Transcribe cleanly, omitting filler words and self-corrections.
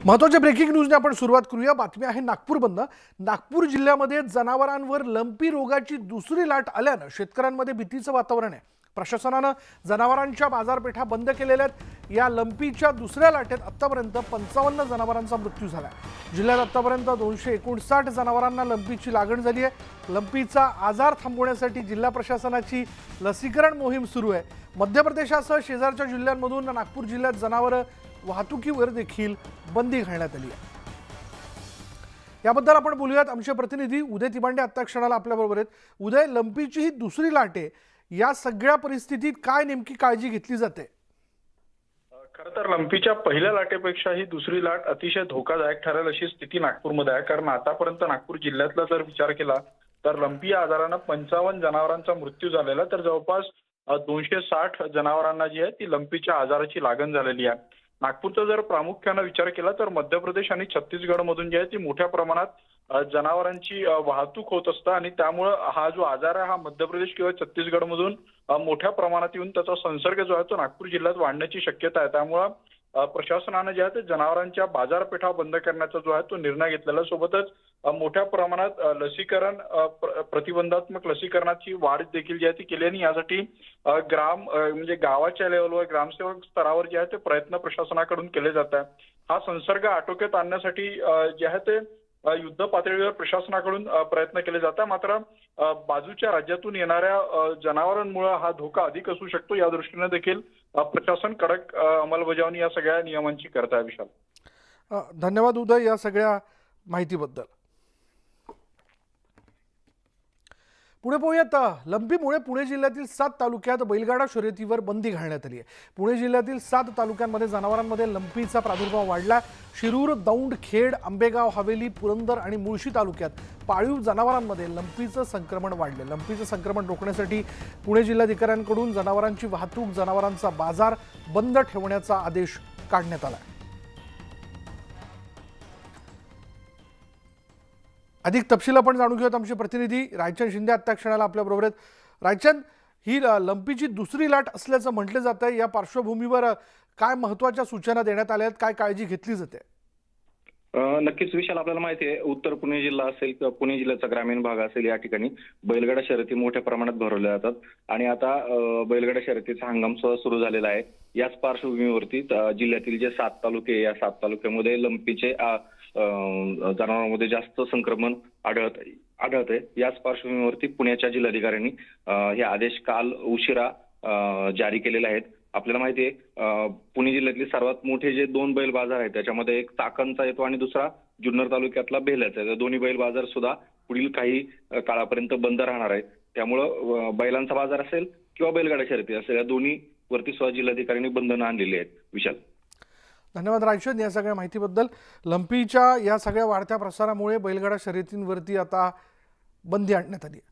महत्त्वाच्या ब्रेकिंग न्यूजने आपण सुरुवात करूया। बातमी आहे नागपूर बंद। नागपूर जिल्ह्यामध्ये जनावरांवर लंपी रोगाची दुसरी लाट आल्यानं शेतकऱ्यांमध्ये भीतीचं वातावरण आहे। प्रशासनानं जनावरांच्या बाजारपेठा बंद केलेल्या आहेत। या लंपीच्या दुसऱ्या लाटेत आतापर्यंत 55 जनावरांचा मृत्यू झाला आहे। जिल्ह्यात आतापर्यंत 259 जनावरांना लंपीची लागण झाली आहे। लंपीचा आजार थांबवण्यासाठी जिल्हा प्रशासनाची लसीकरण मोहीम सुरू आहे। मध्य प्रदेशासह शेजारच्या जिल्ह्यांमधून नागपूर जिल्ह्यात जनावरं वाहतुकीवर देखील बंदी घालण्यात आली आहे। याबद्दल आपण बोलूयात। आमचे प्रतिनिधी उदय तिबांडे आता क्षणाला आपल्या बरोबर आहेत। उदय, लंपीची ही दुसरी लाट आहे, या सगळ्या परिस्थितीत काय नेमकी काळजी घेतली जाते? खरं तर लंपीच्या पहिल्या लाटेपेक्षा ही दुसरी लाट अतिशय धोकादायक ठरेल अशी स्थिती नागपूरमध्ये आहे। कारण आतापर्यंत नागपूर जिल्ह्यातला जर विचार केला तर लंपी या आजारानं 55 जनावरांचा मृत्यू झालेला, तर जवळपास 260 जनावरांना जी आहे ती लंपीच्या आजाराची लागण झालेली आहे। नागपूरचा जर प्रामुख्याने विचार केला तर मध्य प्रदेश आणि छत्तीसगड मधून जी आहे ती मोठ्या प्रमाणात जनावरांची वाहतूक होत असतं आणि त्यामुळे हा जो आजार आहे हा मध्य प्रदेश किंवा छत्तीसगड मधून मोठ्या प्रमाणात येऊन त्याचा संसर्ग जो आहे तो नागपूर जिल्ह्यात वाढण्याची शक्यता आहे। त्यामुळे प्रशासनाने जे आहे ते जनावरांच्या बाजारपेठा बंद करण्याचा जो आहे तो निर्णय घेतलेला, सोबतच मोठ्या प्रमाणात लसीकरण प्रतिबंधात्मक लसीकरणाची वाढ देखील जी आहे ती केली आणि यासाठी म्हणजे गावाच्या लेवलवर ग्रामसेवक स्तरावर जे आहे ते प्रयत्न प्रशासनाकडून केले जात आहे। हा संसर्ग आटोक्यात आणण्यासाठी जे आहे ते युद्ध पातळीवर प्रशासनाकडून प्रयत्न केले जातात। मात्र बाजूच्या राज्यातून येणाऱ्या जनावरांमुळे हा धोका अधिक असू शकतो, या दृष्टीने देखील प्रशासन कडक अंमलबजावणी या सगळ्या नियमांची करत आहे। विशाल, धन्यवाद उदय या सगळ्या माहितीबद्दल। पुणे पोहूयात। लंपीमुळे पुणे जिल्ह्यातील 7 तालुक्यात बैलगाडा शर्यतीवर बंदी घालण्यात आली आहे। पुणे जिल्ह्यातील 7 तालुक्यांमध्ये जनावरांमध्ये लंपीचा प्रादुर्भाव वाढला। शिरूर, दौंड, खेड, आंबेगाव, हवेली, पुरंदर आणि मुळशी तालुक्यात पाळीव जनावरांमध्ये लंपीचं संक्रमण वाढले। लंपीचं संक्रमण रोखण्यासाठी पुणे जिल्हाधिकाऱ्यांकडून जनावरांची वाहतूक, जनावरांचा बाजार बंद ठेवण्याचा आदेश काढण्यात आला आहे। अधिक तपशील आपण जाणून घेऊयात। आमचे प्रतिनिधी रायचंद शिंदे आता क्षणाला आपल्या बरोबर आहेत। रायचंद, ही लंपीची दुसरी लाट असल्याचं म्हटलं जात आहे, या पार्श्वभूमीवर काय महत्त्वाच्या सूचना देण्यात आल्या आहेत, काय काळजी घेतली जाते? नक्कीच विशाल, आपल्याला माहिती आहे उत्तर पुणे जिल्हा असेल किंवा पुणे जिल्ह्याचा ग्रामीण भाग असेल, या ठिकाणी बैलगाडा शर्यती मोठ्या प्रमाणात भरवल्या जातात आणि आता बैलगाडा शर्यतीचा हंगाम सुरू झालेला आहे। याच पार्श्वभूमीवरती जिल्ह्यातील जे 7 तालुके, या 7 तालुक्यामध्ये लंपीचे जनावरांमध्ये जास्त संक्रमण आढळते। याच पार्श्वभूमीवरती पुण्याच्या जिल्हाधिकाऱ्यांनी हे आदेश काल उशिरा जारी केलेले आहेत। आपल्याला माहिती आहे पुणे जिल्ह्यातले सर्वात मोठे जे 2 बैल बाजार आहेत त्याच्यामध्ये एक चाकणचा येतो आणि दुसरा जुन्नर तालुक्यातला बेल्याचा आहे। दोन्ही बैल बाजार सुद्धा पुढील काही काळापर्यंत बंद राहणार आहेत। त्यामुळे बैलांचा बाजार असेल किंवा बैलगाडा शर्यती असेल, या दोन्ही वरती सुद्धा जिल्हाधिकाऱ्यांनी बंधनं आणलेली आहेत। विशाल, धन्यवाद रायचंद या सगळ्या माहितीबद्दल। लंपीच्या या सगळ्या वाढत्या प्रसारामुळे बैलगाडा शर्यतींवरती आता बंदी आणण्यात आली आहे।